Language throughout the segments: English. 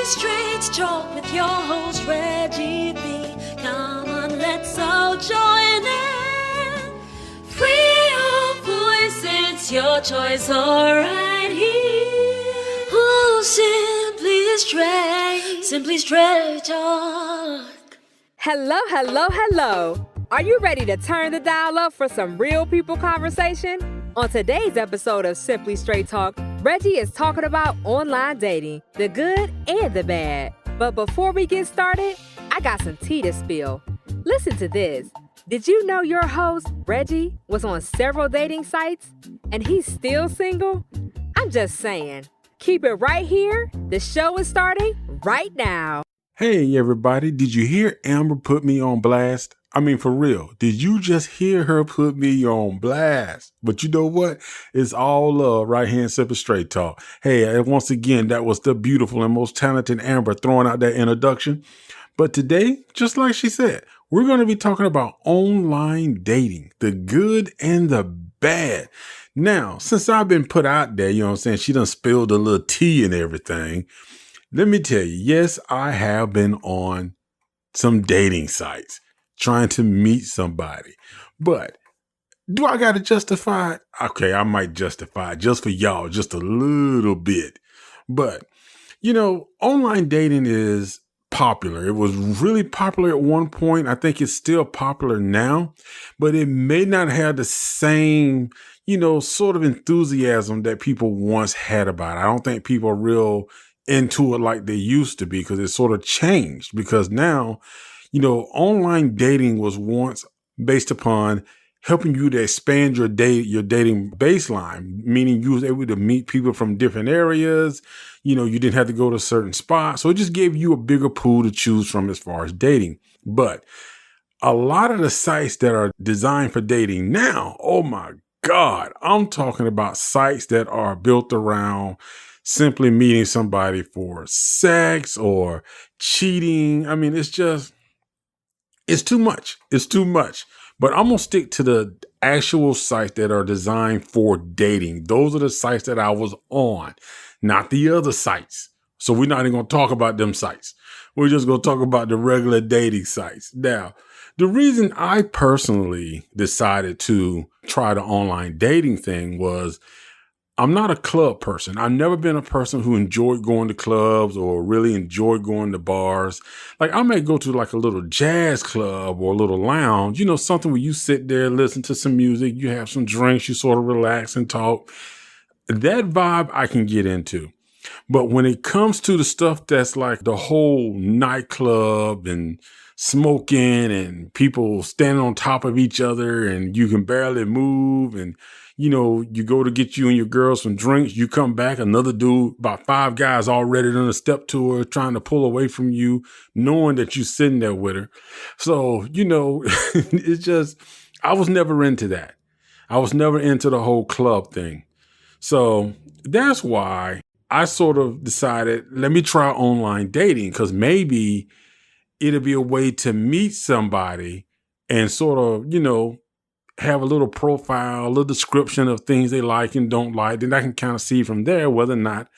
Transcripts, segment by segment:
Straight Talk with your host Reggie B. Come on, let's all join in. Free your voice, it's your choice, alright here. Oh, Simply Straight Talk. Hello, hello, hello. Are you ready to turn the dial up for some real people conversation? On today's episode of Simply Straight Talk, Reggie is talking about online dating, the good and the bad. But before we get started, I got some tea to spill. Listen to this. Did you know your host, Reggie, was on several dating sites and he's still single? I'm just saying. Keep it right here. The show is starting right now. Hey, everybody. Did you hear Amber put me on blast? I mean, for real, did you just hear her put me on blast? But you know what? It's all love right here in Simple Straight Talk. Hey, once again, that was the beautiful and most talented Amber throwing out that introduction. But today, just like she said, we're going to be talking about online dating, the good and the bad. Now, since I've been put out there, you know what I'm saying, she done spilled a little tea and everything. Let me tell you, yes, I have been on some dating sites trying to meet somebody. But do I got to justify it? Okay, I might justify it just for y'all, just a little bit. But, you know, online dating is popular. It was really popular at one point. I think it's still popular now, but it may not have the same, you know, sort of enthusiasm that people once had about it. I don't think people are real into it like they used to be because it sort of changed because now, you know, online dating was once based upon helping you to expand your dating baseline, meaning you was able to meet people from different areas. You know, you didn't have to go to a certain spot. So it just gave you a bigger pool to choose from as far as dating. But a lot of the sites that are designed for dating now, oh my God, I'm talking about sites that are built around simply meeting somebody for sex or cheating. I mean, it's too much. It's too much. But I'm going to stick to the actual sites that are designed for dating. Those are the sites that I was on, not the other sites. So we're not even going to talk about them sites. We're just going to talk about the regular dating sites. Now, the reason I personally decided to try the online dating thing was I'm not a club person. I've never been a person who enjoyed going to clubs or really enjoyed going to bars. Like I may go to like a little jazz club or a little lounge, you know, something where you sit there, listen to some music, you have some drinks, you sort of relax and talk. That vibe I can get into. But when it comes to the stuff that's like the whole nightclub and smoking and people standing on top of each other and you can barely move and you know, you go to get you and your girls some drinks, you come back, another dude, about 5 guys already on a step to her, trying to pull away from you, knowing that you're sitting there with her. So, you know, it's just, I was never into that. I was never into the whole club thing. So that's why I sort of decided, let me try online dating because maybe it'll be a way to meet somebody and sort of, you know, have a little profile, a little description of things they like and don't like. Then I can kind of see from there whether or not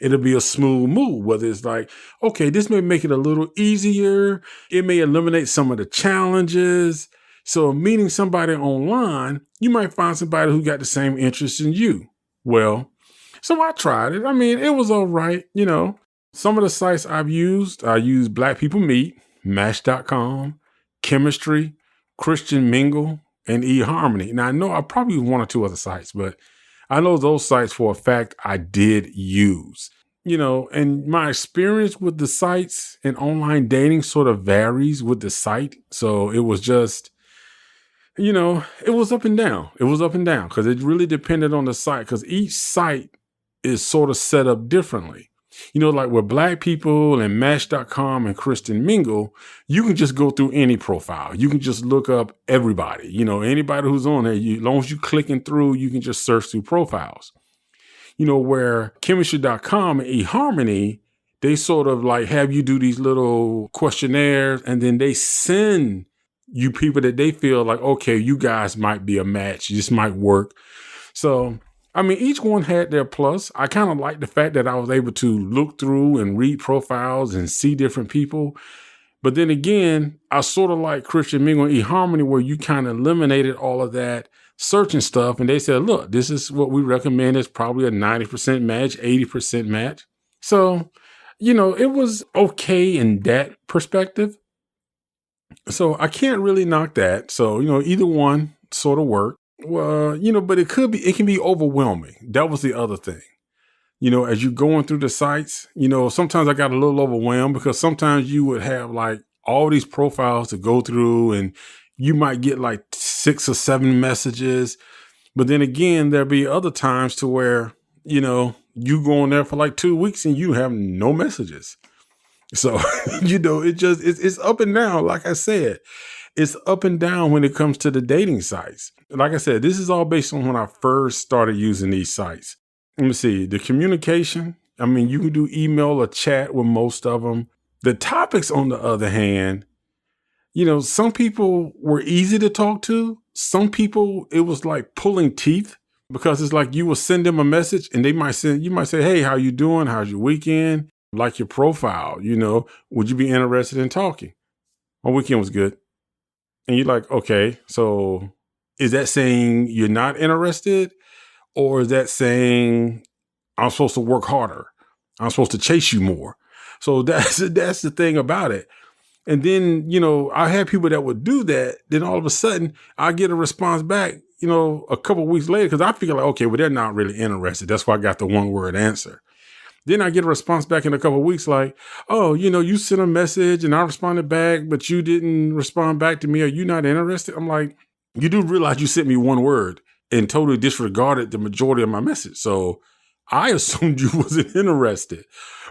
it'll be a smooth move, whether it's like, okay, this may make it a little easier. It may eliminate some of the challenges. So meeting somebody online, you might find somebody who got the same interests in you. Well, so I tried it. I mean, it was all right. You know, some of the sites I used Black People Meet, Match.com, Chemistry, Christian Mingle, and Eharmony. Now, I know I probably used 1 or 2 other sites, but I know those sites for a fact I did use. You know, and my experience with the sites and online dating sort of varies with the site. So it was just, you know, it was up and down. It was up and down because it really depended on the site because each site is sort of set up differently. You know, like with Black People and Match.com and Christian Mingle, you can just go through any profile. You can just look up everybody, you know, anybody who's on there. As long as you're clicking through, you can just search through profiles. You know, where Chemistry.com and Eharmony, they sort of like have you do these little questionnaires and then they send you people that they feel like, okay, you guys might be a match. This might work. So I mean, each one had their plus. I kind of like the fact that I was able to look through and read profiles and see different people. But then again, I sort of like Christian Mingle and eHarmony, where you kind of eliminated all of that searching stuff. And they said, look, this is what we recommend is probably a 90% match, 80% match. So, it was okay in that perspective. So I can't really knock that. So, either one sort of worked. Well, but it can be overwhelming. That was the other thing. As you're going through the sites, sometimes I got a little overwhelmed because sometimes you would have like all these profiles to go through and you might get like 6 or 7 messages. But then again, there'll be other times to where, you go on there for like 2 weeks and you have no messages. So, it's up and down. Like I said, it's up and down when it comes to the dating sites. Like I said, this is all based on when I first started using these sites. Let me see. The communication, I mean, you can do email or chat with most of them. The topics, on the other hand, some people were easy to talk to. Some people, it was like pulling teeth because it's like you will send them a message and you might say, hey, how you doing? How's your weekend? Like your profile, would you be interested in talking? My weekend was good. And you're like, okay, so is that saying you're not interested? Or is that saying I'm supposed to work harder? I'm supposed to chase you more. So that's the thing about it. And then, I had people that would do that. Then all of a sudden I get a response back, a couple of weeks later, because I figure like, okay, well, they're not really interested. That's why I got the one word answer. Then I get a response back in a couple of weeks like, oh, you sent a message and I responded back, but you didn't respond back to me. Are you not interested? I'm like, you do realize you sent me one word and totally disregarded the majority of my message. So I assumed you wasn't interested.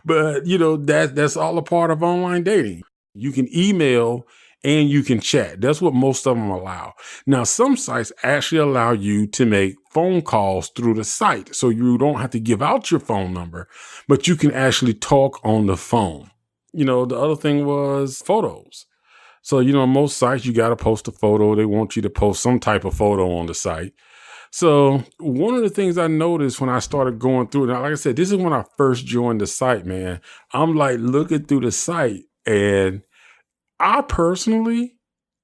But, that's all a part of online dating. You can email and you can chat. That's what most of them allow. Now, some sites actually allow you to make phone calls through the site. So you don't have to give out your phone number, but you can actually talk on the phone. The other thing was photos. So, most sites, you got to post a photo. They want you to post some type of photo on the site. So one of the things I noticed when I started going through it, now, like I said, this is when I first joined the site, man. I'm like looking through the site and I personally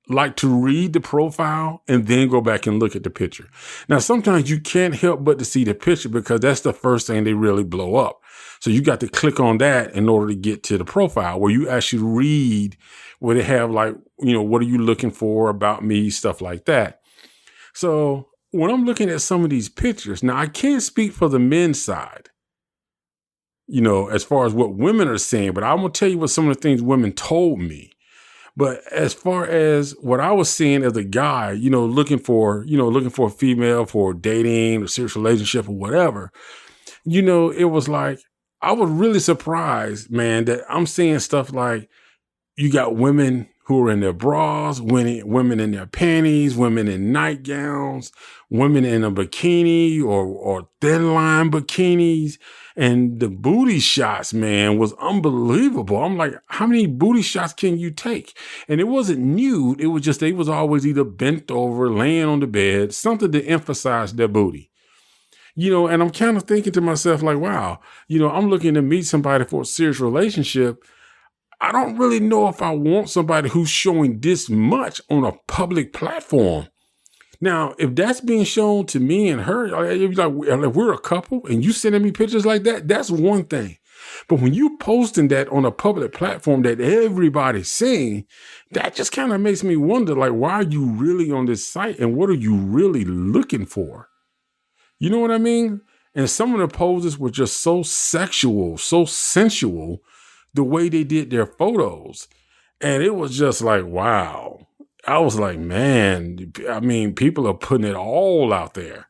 like to read the profile and then go back and look at the picture. Now, sometimes you can't help but to see the picture because that's the first thing they really blow up. So you got to click on that in order to get to the profile where you actually read where they have like, what are you looking for about me, stuff like that. So when I'm looking at some of these pictures, now I can't speak for the men's side, as far as what women are saying, but I'm going to tell you what some of the things women told me. But as far as what I was seeing as a guy, looking for a female for dating or serious relationship or whatever, it was like, I was really surprised, man, that I'm seeing stuff like you got women who are in their bras, women in their panties, women in nightgowns, women in a bikini or thin line bikinis. And the booty shots, man, was unbelievable. I'm like, how many booty shots can you take? And it wasn't nude. It was just, they was always either bent over, laying on the bed, something to emphasize their booty. And I'm kind of thinking to myself like, wow, I'm looking to meet somebody for a serious relationship. I don't really know if I want somebody who's showing this much on a public platform. Now, if that's being shown to me and her, if we're a couple and you sending me pictures like that, that's one thing. But when you posting that on a public platform that everybody's seeing, that just kind of makes me wonder, like, why are you really on this site and what are you really looking for? You know what I mean? And some of the poses were just so sexual, so sensual, the way they did their photos. And it was just like, wow. I was like, man, I mean, people are putting it all out there.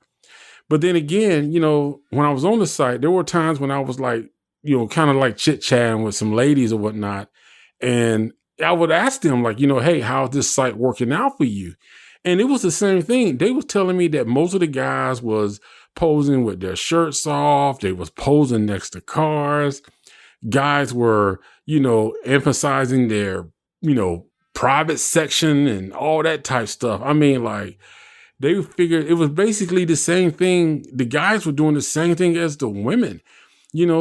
But then again, when I was on the site, there were times when I was like, kind of like chit-chatting with some ladies or whatnot. And I would ask them like, hey, how's this site working out for you? And it was the same thing. They was telling me that most of the guys was posing with their shirts off. They was posing next to cars. Guys were, emphasizing their, private section and all that type stuff. I mean, like, They figured it was basically the same thing. The guys were doing the same thing as the women,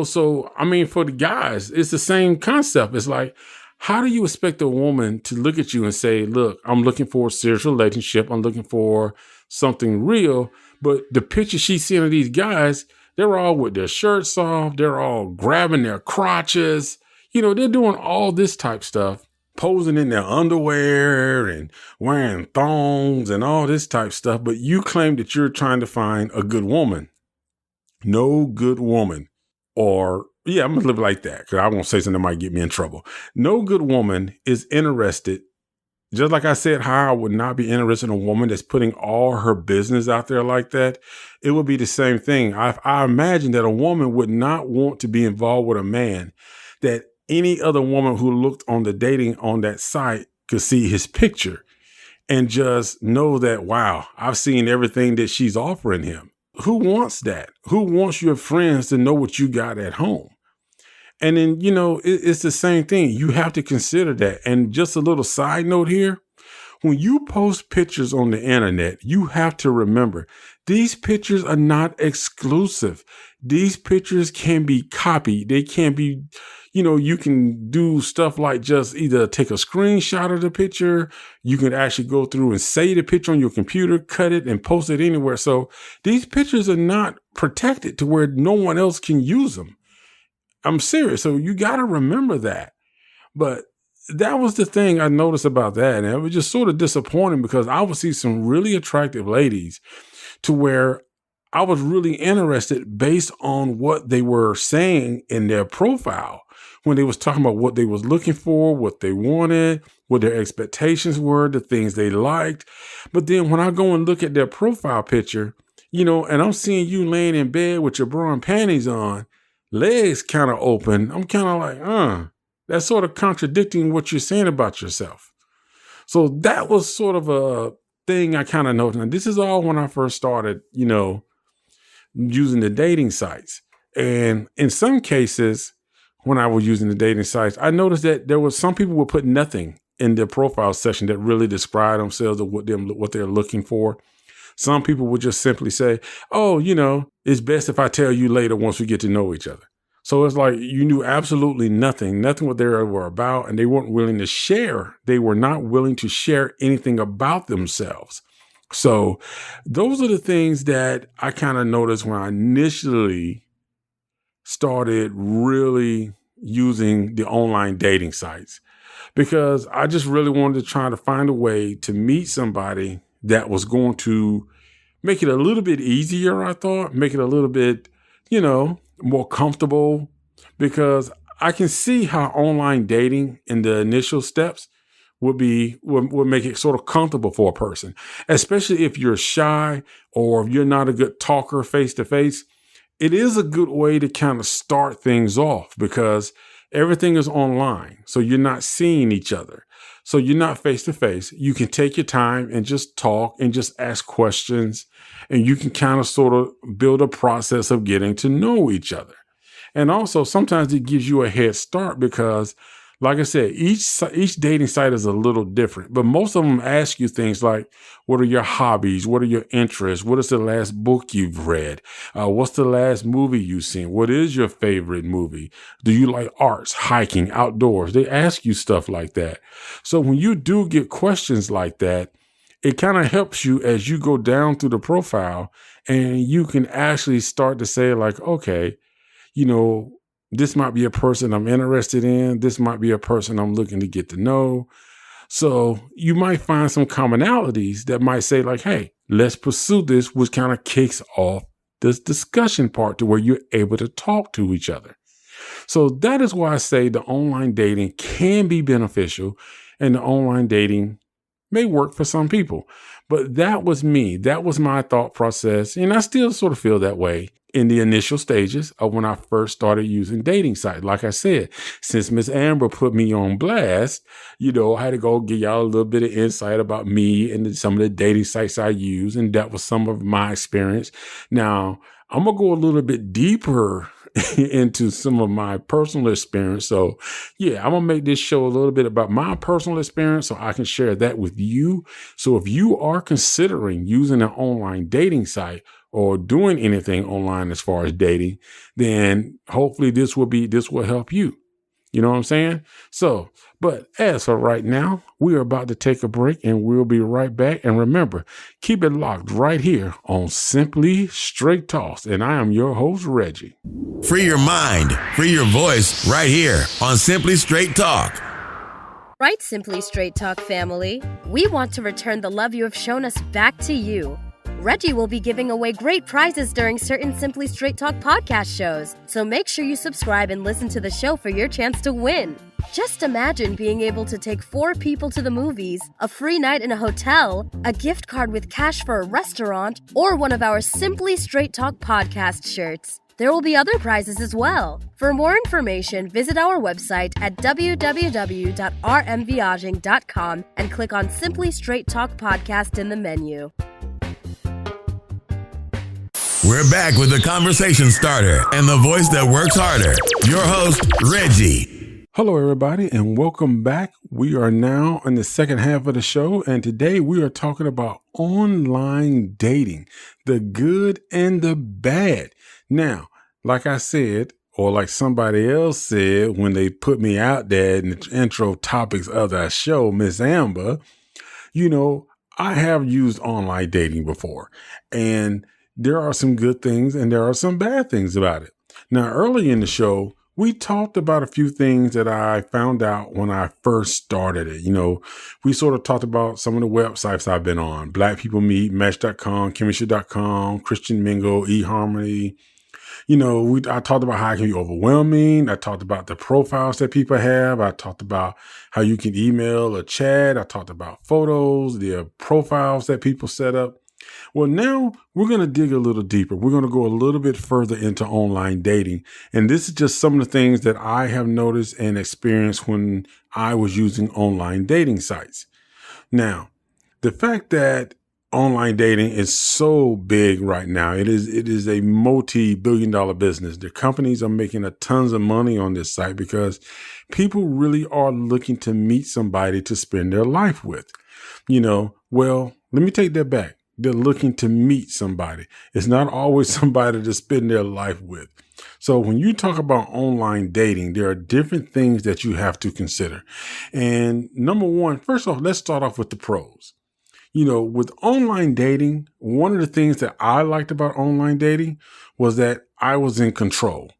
So, I mean, for the guys, it's the same concept. It's like, how do you expect a woman to look at you and say, look, I'm looking for a serious relationship. I'm looking for something real. But the picture she's seeing of these guys, they're all with their shirts off. They're all grabbing their crotches. They're doing all this type stuff, posing in their underwear and wearing thongs and all this type stuff. But you claim that you're trying to find a good woman. No good woman. Or, I'm going to live like that because I won't say something that might get me in trouble. No good woman is interested. Just like I said, how I would not be interested in a woman that's putting all her business out there like that. It would be the same thing. I imagine that a woman would not want to be involved with a man that any other woman who looked on the dating on that site could see his picture and just know that, wow, I've seen everything that she's offering him. Who wants that? Who wants your friends to know what you got at home? And then, it's the same thing. You have to consider that. And just a little side note here, when you post pictures on the internet, you have to remember these pictures are not exclusive. These pictures can be copied. They can be, you can do stuff like just either take a screenshot of the picture. You can actually go through and save the picture on your computer, cut it and post it anywhere. So these pictures are not protected to where no one else can use them. I'm serious. So you got to remember that. But that was the thing I noticed about that. And it was just sort of disappointing because I would see some really attractive ladies to where I was really interested based on what they were saying in their profile when they was talking about what they was looking for, what they wanted, what their expectations were, the things they liked. But then when I go and look at their profile picture, and I'm seeing you laying in bed with your bra and panties on, legs kind of open, I'm kind of like, that's sort of contradicting what you're saying about yourself. So that was sort of a thing I kind of noticed. And this is all when I first started, using the dating sites. And in some cases, when I was using the dating sites, I noticed that there was some people would put nothing in their profile section that really describe themselves or what they're looking for. Some people would just simply say, oh, it's best if I tell you later once we get to know each other. So it's like you knew absolutely nothing what they were about, and they weren't willing to share. They were not willing to share anything about themselves. So those are the things that I kind of noticed when I initially started really using the online dating sites, because I just really wanted to try to find a way to meet somebody that was going to make it a little bit easier, I thought, make it a little bit, more comfortable, because I can see how online dating in the initial steps would make it sort of comfortable for a person, especially if you're shy or if you're not a good talker face to face. It is a good way to kind of start things off because everything is online. So you're not seeing each other. So you're not face to face. You can take your time and just talk and just ask questions, and you can kind of sort of build a process of getting to know each other. And also sometimes it gives you a head start because, like I said, each dating site is a little different, but most of them ask you things like, what are your hobbies? What are your interests? What is the last book you've read? What's the last movie you've seen? What is your favorite movie? Do you like arts, hiking, outdoors? They ask you stuff like that. So when you do get questions like that, it kind of helps you as you go down through the profile, and you can actually start to say like, okay, this might be a person I'm interested in. This might be a person I'm looking to get to know. So you might find some commonalities that might say like, hey, let's pursue this, which kind of kicks off this discussion part to where you're able to talk to each other. So that is why I say the online dating can be beneficial, and the online dating may work for some people. But that was me. That was my thought process. And I still sort of feel that way in the initial stages of when I first started using dating sites. Like I said, since Miss Amber put me on blast, I had to go give y'all a little bit of insight about me and some of the dating sites I use. And that was some of my experience. Now, I'm going to go a little bit deeper into some of my personal experience. So yeah, I'm going to make this show a little bit about my personal experience so I can share that with you. So if you are considering using an online dating site or doing anything online as far as dating, then hopefully this will help you. You know what I'm saying? So, but as for right now, we are about to take a break and we'll be right back. And remember, keep it locked right here on Simply Straight Talks. And I am your host, Reggie. Free your mind, free your voice right here on Simply Straight Talk. Right, Simply Straight Talk family. We want to return the love you have shown us back to you. Reggie will be giving away great prizes during certain Simply Straight Talk podcast shows, so make sure you subscribe and listen to the show for your chance to win. Just imagine being able to take 4 people to the movies, a free night in a hotel, a gift card with cash for a restaurant, or one of our Simply Straight Talk podcast shirts. There will be other prizes as well. For more information, visit our website at www.rmviaging.com and click on Simply Straight Talk Podcast in the menu. We're back with the conversation starter and the voice that works harder. Your host, Reggie. Hello, everybody, and welcome back. We are now in the second half of the show, and today we are talking about online dating, the good and the bad. Now, like I said, or like somebody else said when they put me out there in the intro topics of that show, Miss Amber, I have used online dating before, and there are some good things and there are some bad things about it. Now, early in the show, we talked about a few things that I found out when I first started it. We sort of talked about some of the websites I've been on: Black People Meet, Match.com, Chemistry.com, Christian Mingle, Eharmony. I talked about how it can be overwhelming. I talked about the profiles that people have. I talked about how you can email or chat. I talked about photos, the profiles that people set up. Well, now we're going to dig a little deeper. We're going to go a little bit further into online dating. And this is just some of the things that I have noticed and experienced when I was using online dating sites. Now, the fact that online dating is so big right now, it is a multi-billion-dollar business. The companies are making a tons of money on this site because people really are looking to meet somebody to spend their life with. Well, let me take that back. They're looking to meet somebody. It's not always somebody to spend their life with. So when you talk about online dating, there are different things that you have to consider. And number one, first off, let's start off with the pros. With online dating, one of the things that I liked about online dating was that I was in control.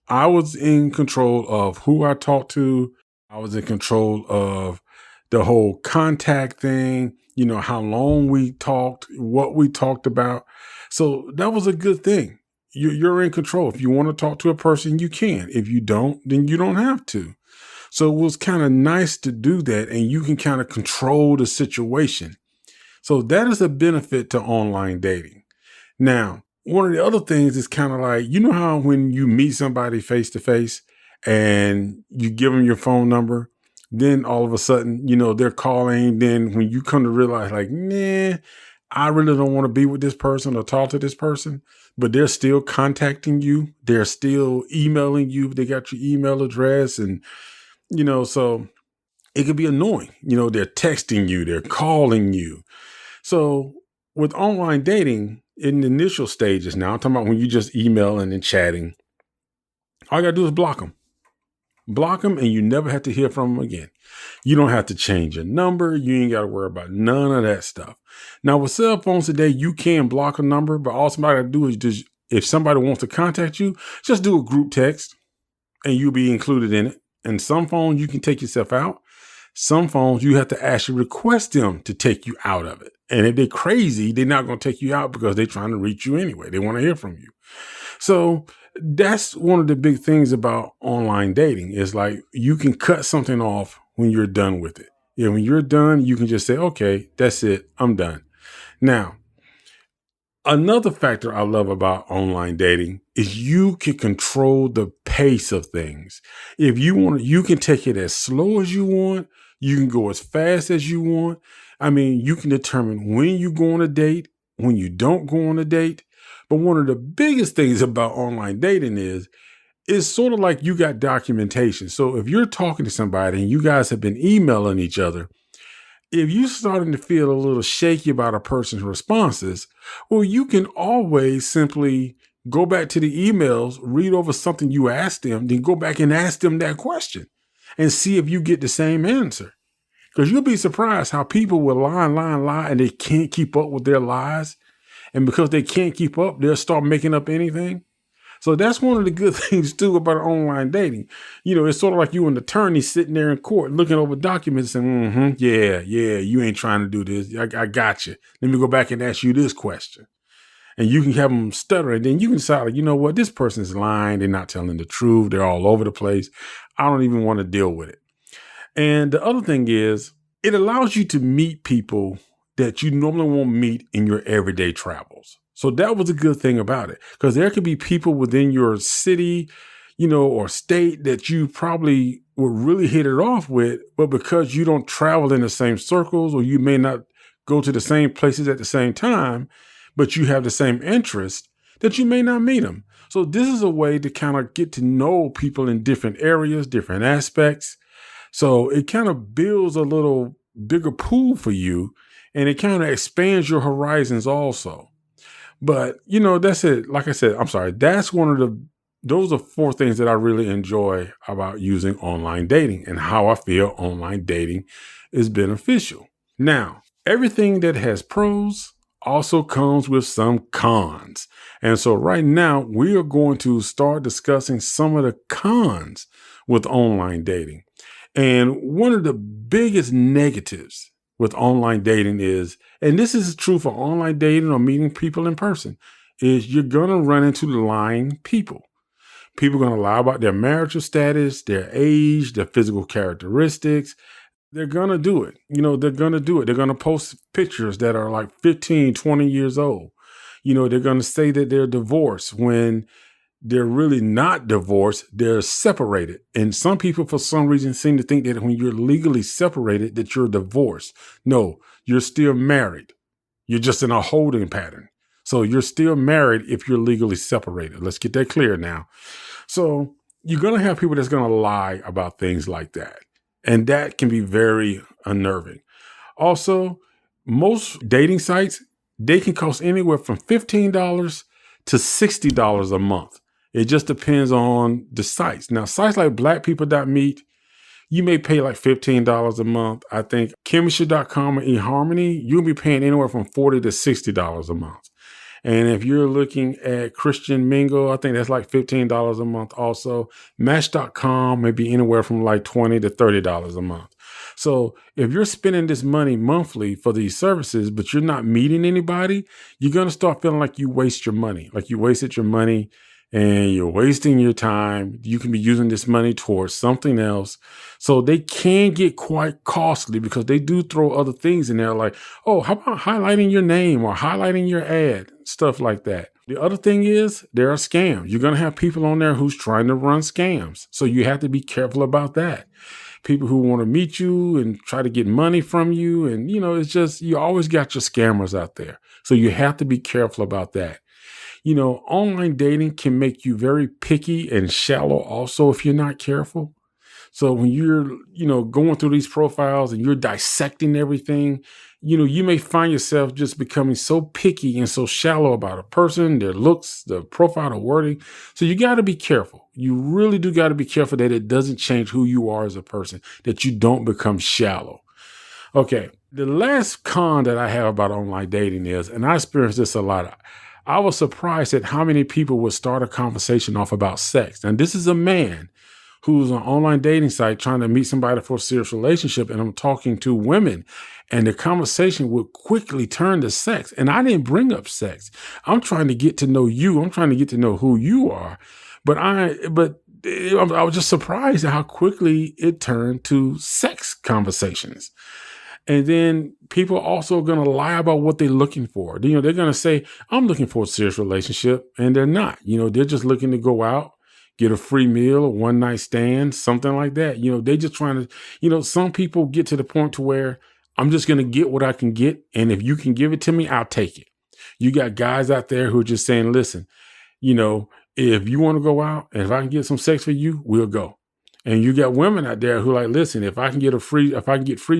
I was in control of who I talked to. I was in control of the whole contact thing. How long we talked, what we talked about. So that was a good thing. You're in control. If you want to talk to a person, you can. If you don't, then you don't have to. So it was kind of nice to do that, and you can kind of control the situation. So that is a benefit to online dating. Now, one of the other things is kind of like, how when you meet somebody face to face and you give them your phone number, then all of a sudden, they're calling. Then when you come to realize like, nah, I really don't want to be with this person or talk to this person, but they're still contacting you. They're still emailing you. They got your email address. And, so it could be annoying. They're texting you, they're calling you. So with online dating in the initial stages, now I'm talking about when you just emailing and chatting, all you got to do is block them. Block them, and you never have to hear from them again. You don't have to change your number. You ain't got to worry about none of that stuff. Now, with cell phones today, you can block a number, but all somebody got to do is just, if somebody wants to contact you, just do a group text, and you'll be included in it. And some phones, you can take yourself out. Some phones, you have to actually request them to take you out of it. And if they're crazy, they're not going to take you out because they're trying to reach you anyway. They want to hear from you. So that's one of the big things about online dating is like you can cut something off when you're done with it. When you're done, you can just say, okay, that's it. I'm done. Now, another factor I love about online dating is you can control the pace of things. If you want, you can take it as slow as you want. You can go as fast as you want. You can determine when you go on a date, when you don't go on a date. But one of the biggest things about online dating is it's sort of like you got documentation. So if you're talking to somebody and you guys have been emailing each other, if you're starting to feel a little shaky about a person's responses, well, you can always simply go back to the emails, read over something you asked them, then go back and ask them that question and see if you get the same answer. Because you'll be surprised how people will lie, and they can't keep up with their lies. And because they can't keep up, they'll start making up anything. So that's one of the good things too about online dating. It's sort of like you an attorney sitting there in court looking over documents and yeah, you ain't trying to do this. I got you. Let me go back and ask you this question. And you can have them stutter, and then you can decide, like, you know what, this person's lying. They're not telling the truth. They're all over the place. I don't even want to deal with it. And the other thing is, it allows you to meet people that you normally won't meet in your everyday travels. So that was a good thing about it, because there could be people within your city, or state that you probably would really hit it off with, but because you don't travel in the same circles, or you may not go to the same places at the same time, but you have the same interest, that you may not meet them. So this is a way to kind of get to know people in different areas, different aspects. So it kind of builds a little bigger pool for you, and it kind of expands your horizons also. But, that's it. Like I said, I'm sorry. That's those are 4 things that I really enjoy about using online dating and how I feel online dating is beneficial. Now, everything that has pros also comes with some cons. And so right now we are going to start discussing some of the cons with online dating. And one of the biggest negatives with online dating is, and this is true for online dating or meeting people in person, is you're going to run into lying people. People are going to lie about their marital status, their age, their physical characteristics. They're going to do it. They're going to do it. They're going to post pictures that are like 15, 20 years old. They're going to say that they're divorced when they're really not divorced. They're separated. And some people, for some reason, seem to think that when you're legally separated, that you're divorced. No, you're still married. You're just in a holding pattern. So you're still married if you're legally separated. Let's get that clear now. So you're going to have people that's going to lie about things like that. And that can be very unnerving. Also, most dating sites, they can cost anywhere from $15 to $60 a month. It just depends on the sites. Now, sites like blackpeople.meet, you may pay like $15 a month. I think chemistry.com or Eharmony, you'll be paying anywhere from $40 to $60 a month. And if you're looking at Christian Mingle, I think that's like $15 a month also. Match.com may be anywhere from like $20 to $30 a month. So if you're spending this money monthly for these services, but you're not meeting anybody, you're going to start feeling like you waste your money, like you wasted your money and you're wasting your time. You can be using this money towards something else. So they can get quite costly because they do throw other things in there like, oh, how about highlighting your name or highlighting your ad, stuff like that. The other thing is there are scams. You're going to have people on there who's trying to run scams. So you have to be careful about that. People who want to meet you and try to get money from you. And, it's just, you always got your scammers out there. So you have to be careful about that. Online dating can make you very picky and shallow also if you're not careful. So when you're, going through these profiles and you're dissecting everything, you may find yourself just becoming so picky and so shallow about a person, their looks, the profile, the wording. So you got to be careful. You really do got to be careful that it doesn't change who you are as a person, that you don't become shallow. Okay. The last con that I have about online dating is, and I experienced this a lot, I was surprised at how many people would start a conversation off about sex. And this is a man who's on an online dating site trying to meet somebody for a serious relationship. And I'm talking to women and the conversation would quickly turn to sex. And I didn't bring up sex. I'm trying to get to know you. I'm trying to get to know who you are. But I was just surprised at how quickly it turned to sex conversations. And then people are also going to lie about what they're looking for. They're going to say, I'm looking for a serious relationship. And they're not. They're just looking to go out, get a free meal, a one night stand, something like that. They're just trying to, some people get to the point to where I'm just going to get what I can get. And if you can give it to me, I'll take it. You got guys out there who are just saying, listen, if you want to go out and if I can get some sex for you, we'll go. And you got women out there who like, listen, if I can get free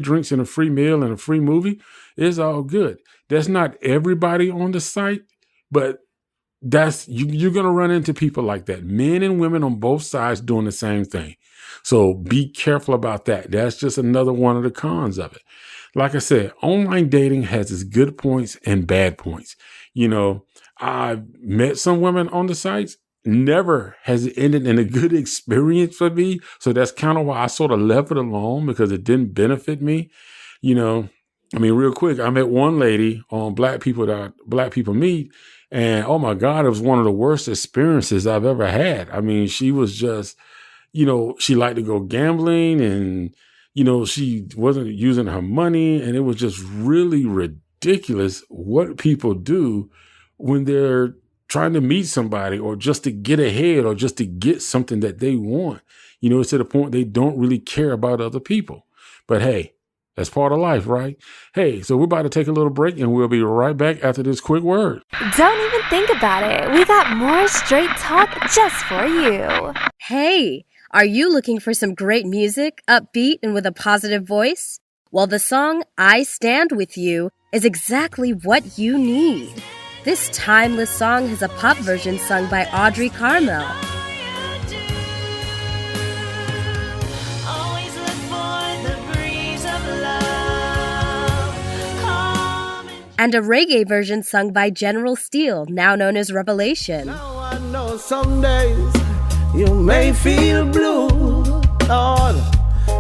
drinks and a free meal and a free movie, it's all good. That's not everybody on the site, but you're going to run into people like that. Men and women on both sides doing the same thing. So be careful about that. That's just another one of the cons of it. Like I said, online dating has its good points and bad points. I've met some women on the sites. Never has it ended in a good experience for me. So that's kind of why I sort of left it alone, because it didn't benefit me. Real quick, I met one lady on Black People Meet, and oh my God, it was one of the worst experiences I've ever had. I mean, she was just, she liked to go gambling, and, she wasn't using her money, and it was just really ridiculous what people do when they're trying to meet somebody or just to get ahead or just to get something that they want. It's to the point they don't really care about other people. But hey, that's part of life, right? Hey, so we're about to take a little break, and we'll be right back after this quick word. Don't even think about it. We got more straight talk just for you. Hey, are you looking for some great music, upbeat and with a positive voice? Well, the song I Stand With You is exactly what you need. This timeless song has a pop version sung by Audrey Carmel. And a reggae version sung by General Steele, now known as Revelation. Now I know some days you may feel blue, Lord.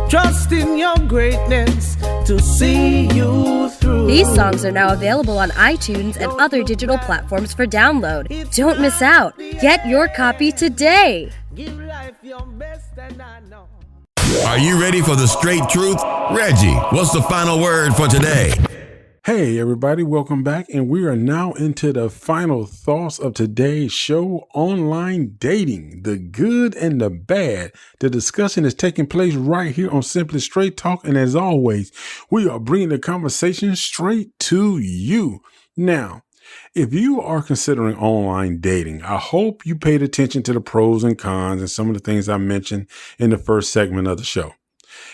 Trust in your greatness to see you through. These songs are now available on iTunes and other digital platforms for download. Don't miss out. Get your copy today. Give life your best, and I know. Are you ready for the straight truth? Reggie, what's the final word for today? Hey, everybody, welcome back. And we are now into the final thoughts of today's show, Online Dating, the good and the bad. The discussion is taking place right here on Simply Straight Talk. And as always, we are bringing the conversation straight to you. Now, if you are considering online dating, I hope you paid attention to the pros and cons and some of the things I mentioned in the first segment of the show.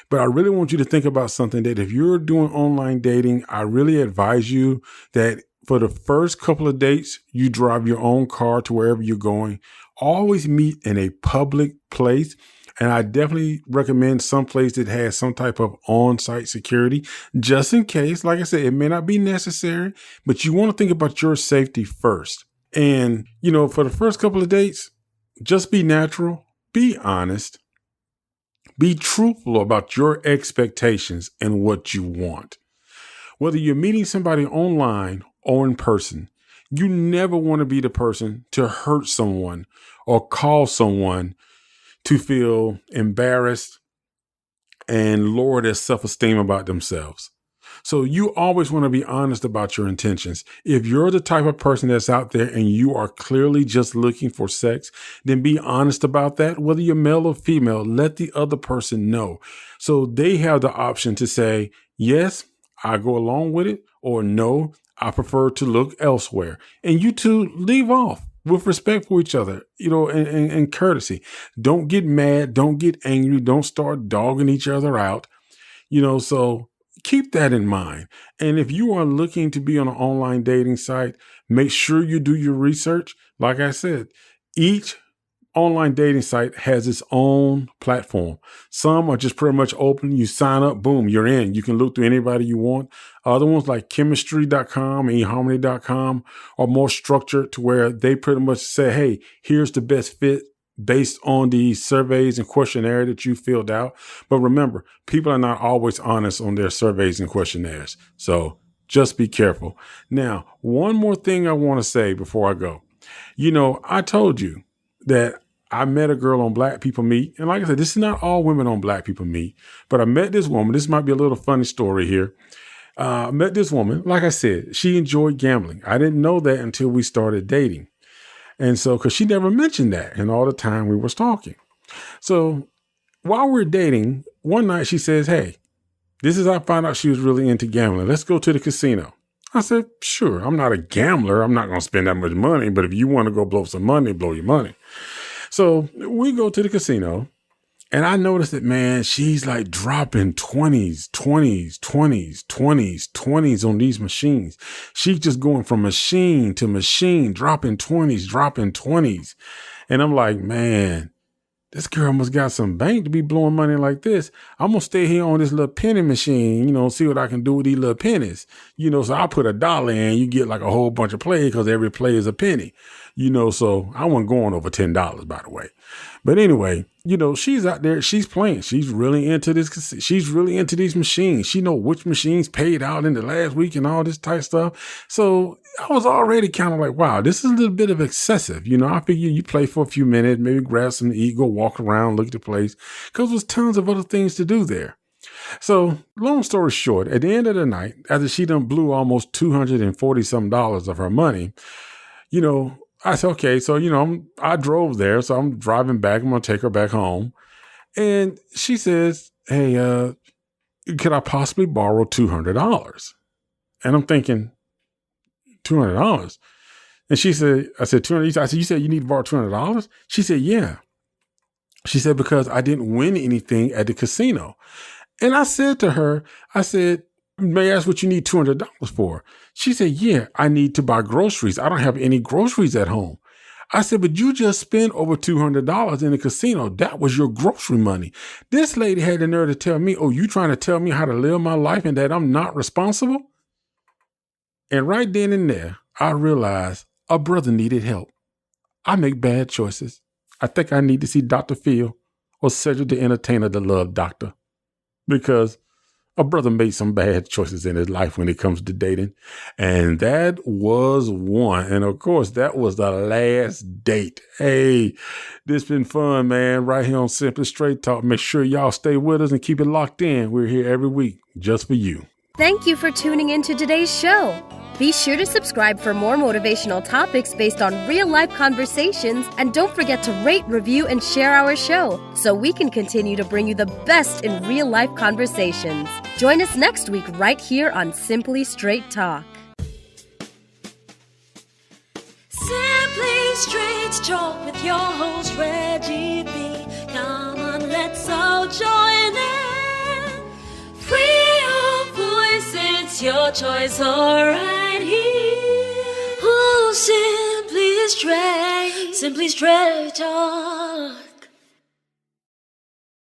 But I really want you to think about something that if you're doing online dating, I really advise you that for the first couple of dates, you drive your own car to wherever you're going. Always meet in a public place. And I definitely recommend some place that has some type of on-site security, just in case. Like I said, it may not be necessary, but you want to think about your safety first. And, for the first couple of dates, just be natural, be honest. Be truthful about your expectations and what you want. Whether you're meeting somebody online or in person, you never want to be the person to hurt someone or cause someone to feel embarrassed and lower their self-esteem about themselves. So you always want to be honest about your intentions. If you're the type of person that's out there and you are clearly just looking for sex, then be honest about that. Whether you're male or female, let the other person know. So they have the option to say, yes, I go along with it, or no, I prefer to look elsewhere. And you two leave off with respect for each other, and courtesy. Don't get mad. Don't get angry. Don't start dogging each other out, so keep that in mind. And if you are looking to be on an online dating site, make sure you do your research. Like I said, each online dating site has its own platform. Some are just pretty much open. You sign up, boom, you're in. You can look through anybody you want. Other ones like chemistry.com and eharmony.com are more structured to where they pretty much say, hey, here's the best fit based on the surveys and questionnaire that you filled out. But remember, people are not always honest on their surveys and questionnaires. So just be careful. Now, one more thing I want to say before I go. I told you that I met a girl on Black People Meet. And like I said, this is not all women on Black People Meet, but I met this woman. This might be a little funny story here. I met this woman. Like I said, she enjoyed gambling. I didn't know that until we started dating. And so, because she never mentioned that in all the time we was talking. So while we're dating, one night she says, hey, this is how I found out she was really into gambling. Let's go to the casino. I said, sure, I'm not a gambler. I'm not going to spend that much money. But if you want to go blow some money, blow your money. So we go to the casino. And I noticed that, man, she's like dropping 20s, 20s, 20s, 20s, 20s on these machines. She's just going from machine to machine, dropping 20s, dropping 20s. And I'm like, man, this girl must got some bank to be blowing money like this. I'm going to stay here on this little penny machine, see what I can do with these little pennies. So I put $1 in, you get like a whole bunch of plays because every play is a penny. So I wasn't going over $10, by the way. But anyway, she's out there, she's playing. She's really into this. She's really into these machines. She know which machines paid out in the last week and all this type stuff. So I was already kind of like, wow, this is a little bit of excessive. I figure you play for a few minutes, maybe grab some to eat, go walk around, look at the place, because there's tons of other things to do there. So long story short, at the end of the night, after she done blew almost $240-some of her money, I said, okay, so, I drove there, so I'm driving back. I'm going to take her back home. And she says, hey, could I possibly borrow $200? And I'm thinking, $200? And she said, I said, $200. I said, you said you need to borrow $200? She said, yeah. She said, because I didn't win anything at the casino. And I said to her, I said, may I ask what you need $200 for? She said, yeah, I need to buy groceries. I don't have any groceries at home. I said, but you just spent over $200 in the casino. That was your grocery money. This lady had the nerve to tell me, oh, you trying to tell me how to live my life and that I'm not responsible? And right then and there, I realized a brother needed help. I make bad choices. I think I need to see Dr. Phil or Cedric the Entertainer, the Love Doctor, because a brother made some bad choices in his life when it comes to dating. And that was one. And of course, that was the last date. Hey, this been fun, man. Right here on Simply Straight Talk. Make sure y'all stay with us and keep it locked in. We're here every week just for you. Thank you for tuning in to today's show. Be sure to subscribe for more motivational topics based on real-life conversations, and don't forget to rate, review, and share our show so we can continue to bring you the best in real-life conversations. Join us next week right here on Simply Straight Talk. Simply Straight Talk with your host Reggie B. Come on, let's all join in. Free your voice, it's your choice, alright here. Oh, Simply Straight Talk.